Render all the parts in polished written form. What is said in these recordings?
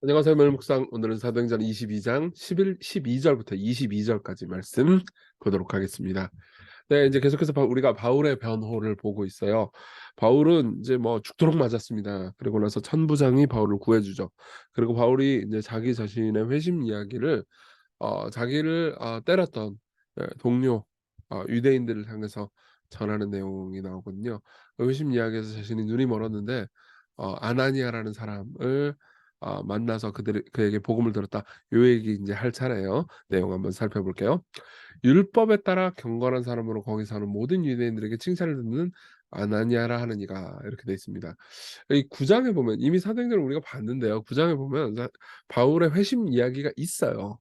안녕하세요. 멜묵상 오늘은 사도행전 22장 12절부터 22절까지 말씀 보도록 하겠습니다. 네, 이제 계속해서 우리가 바울의 변호를 보고 있어요. 바울은 이제 뭐 죽도록 맞았습니다. 그리고 나서 천부장이 바울을 구해주죠. 그리고 바울이 이제 자기 자신의 회심 이야기를 자기를 때렸던 동료 유대인들을 향해서 전하는 내용이 나오거든요. 그 회심 이야기에서 자신이 눈이 멀었는데 아나니아라는 사람을 만나서 그에게 복음을 들었다. 요 얘기 이제 할 차례예요. 내용 한번 살펴볼게요. 율법에 따라 경건한 사람으로 거기 사는 모든 유대인들에게 칭찬을 듣는 아나니아라 하는 이가 이렇게 돼 있습니다. 이 9장에 보면 이미 사도행전을 우리가 봤는데요. 9장에 보면 바울의 회심 이야기가 있어요.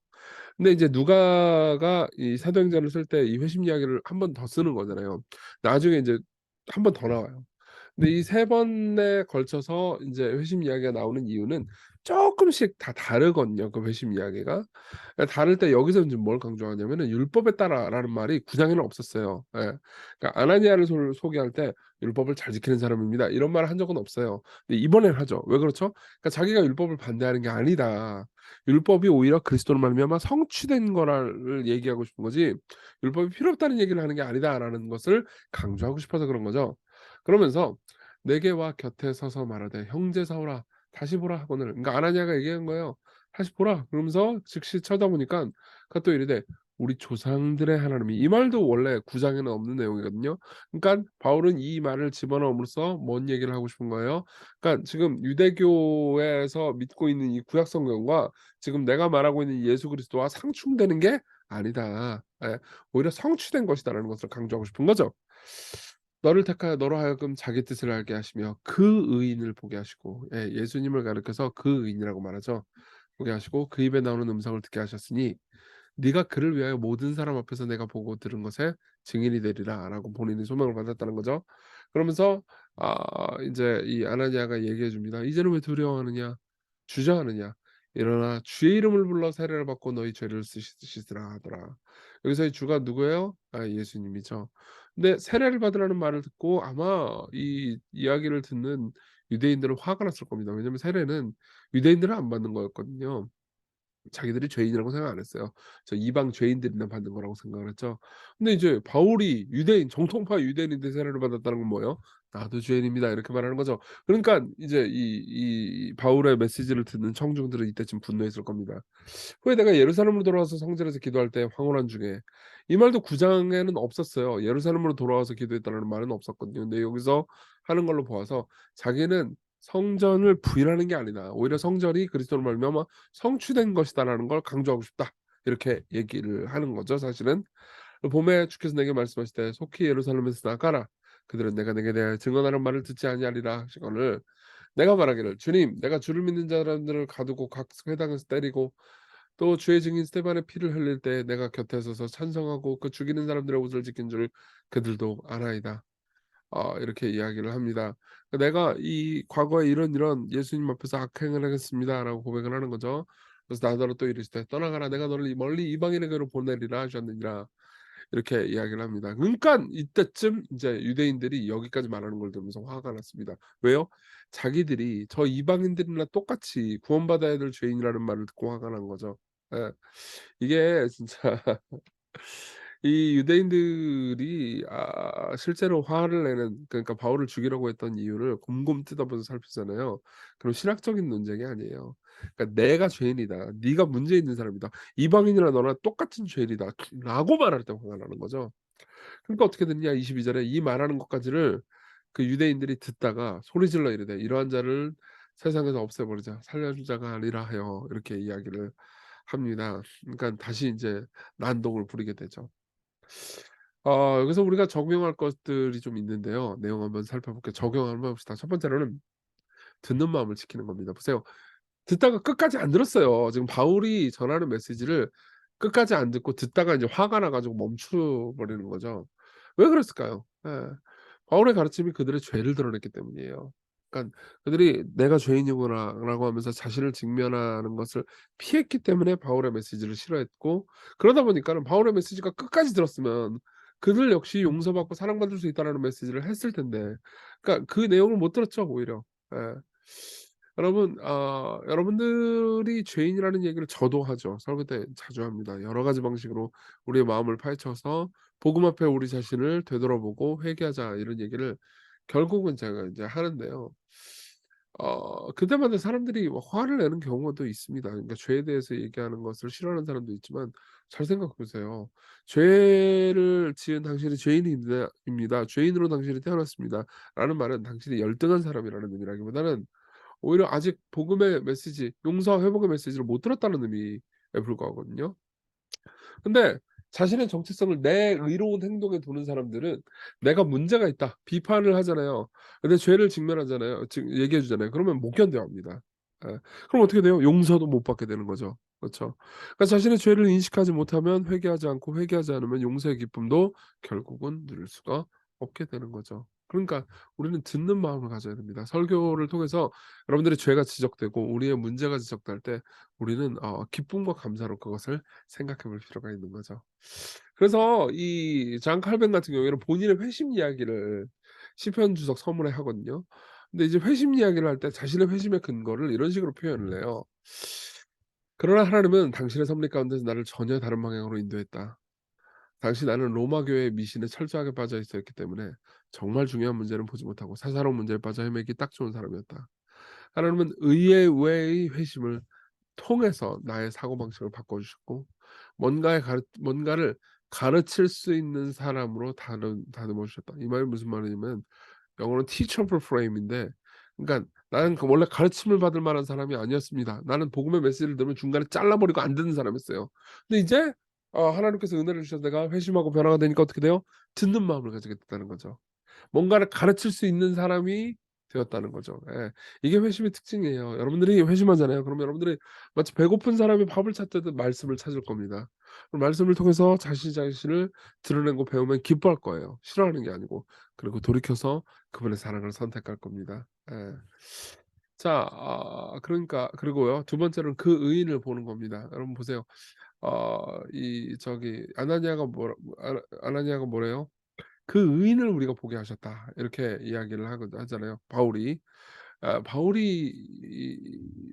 근데 이제 누가가 이 사도행전을 쓸 때 이 회심 이야기를 한 번 더 쓰는 거잖아요. 나중에 이제 한 번 더 나와요. 근데 이 세 번에 걸쳐서 인제 회심 이야기가 나오는 이유는 쪼끔씩 다 다르거든요, 그 회심 이야기가. 다를 때 여기서 인제 뭘 강조하냐면은 "율법에 따라"라는 말이 9 장에는 없었어요. 예. 그러니까 아나니아를 소개할 때 "율법을 잘 지키는 사람입니다." 이런 말을 한 적은 없어요. 근데 이번엔 하죠. 왜 그렇죠? 그러니까 자기가 율법을 반대하는 게 아니다. 율법이 오히려 그리스도로 말미암아 성취된 거를 얘기하고 싶은 거지 "율법이 필요 없다는 얘기를 하는 게 아니다."라는 것을 강조하고 싶어서 그런 거죠. 그러면서 "내게 와 곁에 서서 말하되 형제 사울아 다시 보라 하거늘." 그러니까 아나니아가 얘기한 거예요. "다시 보라." 그러면서 즉시 쳐다보니깐 그가 또 이르되 "우리 조상들의 하나님이." 이 말도 원래 9 장에는 없는 내용이거든요. 그러니깐 바울은 이 말을 집어넣음으로써 뭔 얘기를 하고 싶은 거예요? 그러니까 지금 유대교에서 믿고 있는 이 구약 성경과 지금 내가 말하고 있는 예수 그리스도와 상충되는 게 아니다. 예. 오히려 성취된 것이다라는 것을 강조하고 싶은 거죠. 너를 택하여 너로 하여금 자기 뜻을 알게 하시며 그 의인을 보게 하시고 예수님을 가리켜서 그 의인이라고 말하죠. 보게 하시고 그 입에 나오는 음성을 듣게 하셨으니 네가 그를 위하여 모든 사람 앞에서 내가 보고 들은 것에 증인이 되리라라고 본인이 소명을 받았다는 거죠. 그러면서 인제 이 아나니아가 얘기해 줍니다. "이제는 왜 두려워하느냐? 주저하느냐? 일어나 주의 이름을 불러 세례를 받고 너희 죄를 씻으라 하더라." 여기서의 주가 누구예요? 예수님이죠. 근데 세례를 받으라는 말을 듣고 아마 이 이야기를 듣는 유대인들은 화가 났을 겁니다. 왜냐하면 세례는 유대인들은 안 받는 거였거든요. 자기들이 죄인이라고 생각 안 했어요. 저 이방 죄인들이나 받는 거라고 생각을 했죠. 근데 이제 바울이 유대인 정통파 유대인인데 세례를 받았다는 건 뭐예요? "나도 죄인입니다." 이렇게 말하는 거죠. 그러니까 이제 이 바울의 메시지를 듣는 청중들은 이때쯤 분노했을 겁니다. 후에 내가 예루살렘으로 돌아와서 성전에서 기도할 때 황홀한 중에 이 말도 9 장에는 없었어요. 예루살렘으로 돌아와서 기도했다라는 말은 없었거든요. 근데 여기서 하는 걸로 보아서 자기는 성전을 부인하는 게 아니다. 오히려 성전이 그리스도로 말미암아 성취된 것이다라는 걸 강조하고 싶다. 이렇게 얘기를 하는 거죠, 사실은. 봄에 주께서 내게 말씀하시되 속히 예루살렘에서 나가라. 그들은 내가 내게 대하여 증언하는 말을 듣지 아니하리라 하시거늘 내가 말하기를 주님 내가 주를 믿는 사람들을 가두고 각 회당에서 때리고 또 주의 증인 스테반의 피를 흘릴 때 내가 곁에 서서 찬성하고 그 죽이는 사람들의 옷을 지킨 줄 그들도 아나이다. 이렇게 이야기를 합니다. "내가 이 과거에 이런 예수님 앞에서 악행을 하겠습니다."라고 고백을 하는 거죠. 그래서 나더러 또 이르시되 "떠나가라 내가 너를 멀리 이방인에게로 보내리라." 하셨느니라. 이렇게 이야기를 합니다. 그러니깐 이때쯤 인제 유대인들이 여기까지 말하는 걸 들으면서 화가 났습니다. 왜요? 자기들이 저 이방인들이나 똑같이 구원받아야 될 죄인이라는 말을 듣고 화가 난 거죠. 예. 이게 진짜 이 유대인들이 실제로 화를 내는 그러니까 바울을 죽이려고 했던 이유를 곰곰 뜯어보서 살피잖아요. 그럼 신학적인 논쟁이 아니에요. 그러니까 "내가 죄인이다. 네가 문제 있는 사람이다. 이방인이나 너나 똑같은 죄인이다."라고 말할 때 화가 나는 거죠. 그러니까 어떻게 됐냐 22 절에 이 말하는 것까지를 그 유대인들이 듣다가 소리질러 이르되 "이러한 자를 세상에서 없애버리자. 살려줄 자가 아니라 하여." 이렇게 이야기를 합니다. 그러니까 다시 인제 난동을 부리게 되죠. 여기서 우리가 적용할 것들이 좀 있는데요. 내용 한번 살펴볼게요. 적용 한번 해 봅시다. 첫 번째로는 듣는 마음을 지키는 겁니다. 보세요. 듣다가 끝까지 안 들었어요. 지금 바울이 전하는 메시지를 끝까지 안 듣고 듣다가 인제 화가 나 가지고 멈춰 버리는 거죠. 왜 그랬을까요? 예. 바울의 가르침이 그들의 죄를 드러냈기 때문이에요. 그러니까 그들이 '내가 죄인이구나.'라고 하면서 자신을 직면하는 것을 피했기 때문에 바울의 메시지를 싫어했고 그러다 보니까는 바울의 메시지가 끝까지 들었으면 그들 역시 용서받고 사랑받을 수 있다라는 메시지를 했을 텐데 그러니까 그 내용을 못 들었죠 오히려. 예. 여러분 여러분들이 죄인이라는 얘기를 저도 하죠. 설교 때 자주 합니다. 여러 가지 방식으로 우리의 마음을 파헤쳐서 복음 앞에 우리 자신을 되돌아보고 회개하자 이런 얘기를 결국은 제가 이제 하는데요. 그때마다 사람들이 뭐 화를 내는 경우도 있습니다. 그러니까 죄에 대해서 얘기하는 것을 싫어하는 사람도 있지만 잘 생각해 보세요. "죄를 지은 당신이 죄인입니다. 죄인으로 당신이 태어났습니다."라는 말은 당신이 열등한 사람이라는 의미라기보다는 오히려 아직 복음의 메시지, 용서와 회복의 메시지를 못 들었다는 의미에 불과하거든요. 근데 자신의 정체성을 내 의로운 행동에 두는 사람들은 내가 문제가 있다 비판을 하잖아요. 근데 죄를 직면하잖아요. 얘기해 주잖아요. 그러면 못 견뎌 합니다. 예. 그럼 어떻게 돼요? 용서도 못 받게 되는 거죠. 그렇죠. 그러니까 자신의 죄를 인식하지 못하면 회개하지 않고 회개하지 않으면 용서의 기쁨도 결국은 누릴 수가 없게 되는 거죠. 그러니까 우리는 듣는 마음을 가져야 됩니다. 설교를 통해서 여러분들의 죄가 지적되고 우리의 문제가 지적될 때 우리는 기쁨과 감사로 그것을 생각해 볼 필요가 있는 거죠. 그래서 이 잔 칼빈 같은 경우에는 본인의 회심 이야기를 시편 주석 서문에 하거든요. 근데 이제 회심 이야기를 할 때 자신의 회심의 근거를 이런 식으로 표현을 해요. "그러나 하나님은 당신의 섭리 가운데서 나를 전혀 다른 방향으로 인도했다. 당시 나는 로마 교회의 미신에 철저하게 빠져 있었기 때문에 정말 중요한 문제는 보지 못하고 사사로운 문제에 빠져 헤매기 딱 좋은 사람이었다. 하나님은 의의 외의 회심을 통해서 나의 사고방식을 바꿔주셨고 뭔가를 가르칠 수 있는 사람으로 다듬어 주셨다." 이 말이 무슨 말이냐면 영어로는 teachable frame인데 그러니까 나는 원래 가르침을 받을 만한 사람이 아니었습니다. 나는 복음의 메시지를 들으면 중간에 잘라 버리고 안 듣는 사람이었어요. 근데 이제 하나님께서 은혜를 주셔서 내가 회심하고 변화가 되니까 어떻게 돼요? 듣는 마음을 가지게 됐다는 거죠. 뭔가를 가르칠 수 있는 사람이 되었다는 거죠. 예. 이게 회심의 특징이에요. 여러분들이 회심하잖아요. 그러면 여러분들이 마치 배고픈 사람이 밥을 찾듯 말씀을 찾을 겁니다. 그럼 말씀을 통해서 자신을 드러내고 배우면 기뻐할 거예요. 싫어하는 게 아니고. 그리고 돌이켜서 그분의 사랑을 선택할 겁니다. 예. 자 그러니까 그리고요. 두 번째로는 그 의인을 보는 겁니다. 여러분 보세요. 이 저기 아나니아가 뭐래요? "그 의인을 우리가 보게 하셨다." 이렇게 이야기를 하잖아요 바울이. 바울이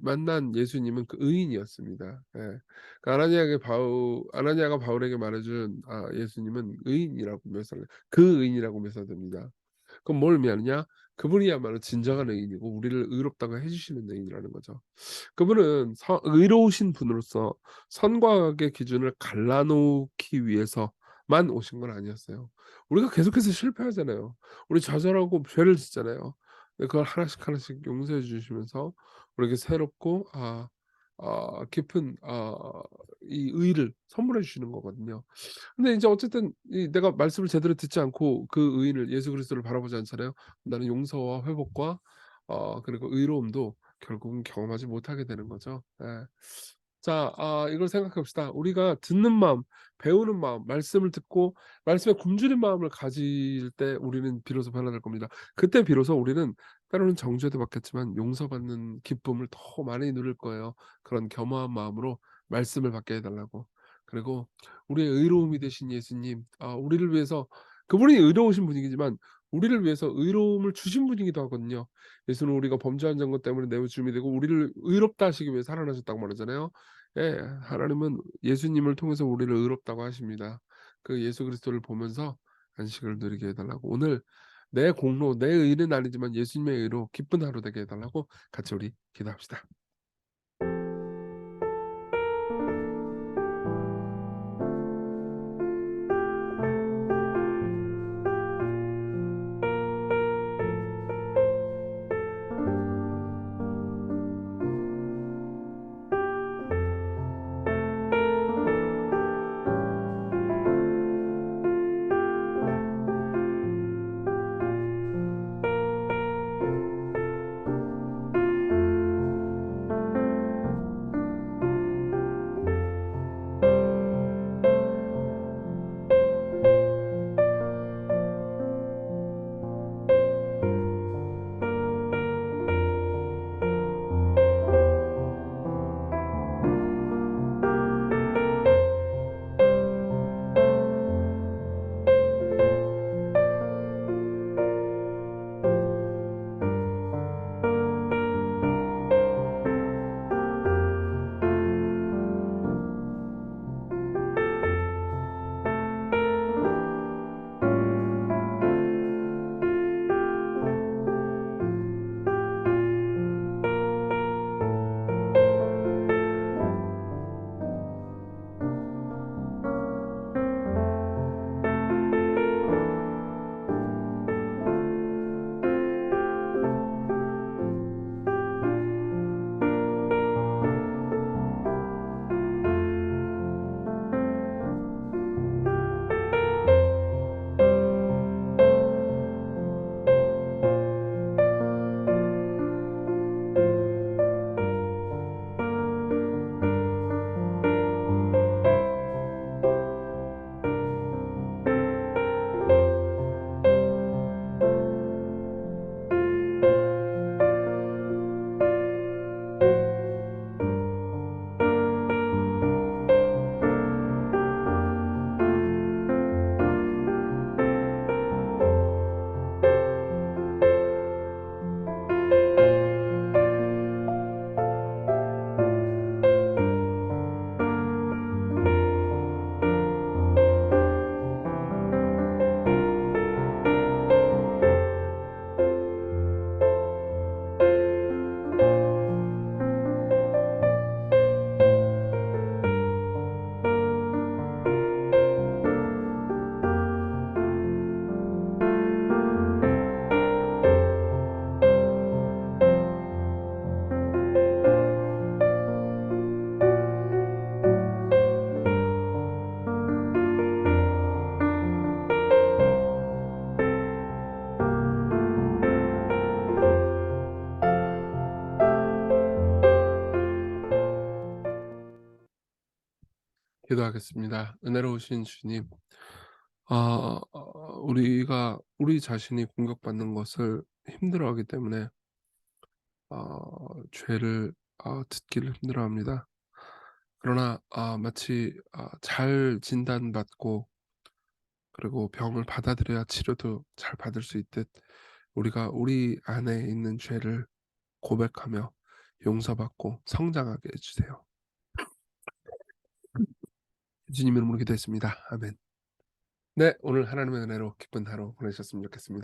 만난 예수님은 그 의인이었습니다. 예. 그 아나니아가 바울에게 말해 준 예수님은 의인이라고 묘사를 그 의인이라고 묘사됩니다. 그럼 뭘 의미하느냐? 그분이야말로 진정한 의인이고 우리를 의롭다고 해 주시는 의인이라는 거죠. 그분은 의로우신 분으로서 선과 악의 기준을 갈라 놓기 위해서만 오신 건 아니었어요. 우리가 계속해서 실패하잖아요. 우리 좌절하고 죄를 짓잖아요. 근데 그걸 하나씩 하나씩 용서해 주시면서 우리에게 새롭고 깊은 이 의를 선물해 주시는 거거든요. 근데 인제 어쨌든 이 내가 말씀을 제대로 듣지 않고 그 의인을 예수 그리스도를 바라보지 않잖아요. 나는 용서와 회복과 그리고 의로움도 결국은 경험하지 못하게 되는 거죠. 예. 자 이걸 생각해 봅시다. 우리가 듣는 마음, 배우는 마음, 말씀을 듣고 말씀에 굶주린 마음을 가질 때 우리는 비로소 변화될 겁니다. 그때 비로소 우리는 때로는 정죄도 받겠지만 용서받는 기쁨을 더 많이 누릴 거예요. 그런 겸허한 마음으로 말씀을 받게 해 달라고. 그리고 우리의 의로움이 되신 예수님 우리를 위해서 그분이 의로우신 분이지만 우리를 위해서 의로움을 주신 분이기도 하거든요. 예수는 우리가 범죄한 것 때문에 내어 주심이 되고 우리를 의롭다 하시기 위해 살아나셨다고 말하잖아요. 예. 하나님은 예수님을 통해서 우리를 의롭다고 하십니다. 그 예수 그리스도를 보면서 안식을 누리게 해 달라고 오늘 내 공로, 내 의는 아니지만 예수님의 의로 기쁜 하루 되게 해 달라고 같이 우리 기도합시다. 기도하겠습니다. 은혜로우신 주님, 우리가 우리 자신이 공격받는 것을 힘들어하기 때문에 죄를 듣기를 힘들어합니다. 그러나 마치 잘 진단받고 그리고 병을 받아들여야 치료도 잘 받을 수 있듯 우리가 우리 안에 있는 죄를 고백하며 용서받고 성장하게 해 주세요. 주님 이름으로 기도했습니다. 아멘. 네, 오늘 하나님의 은혜로 기쁜 하루 보내셨으면 좋겠습니다.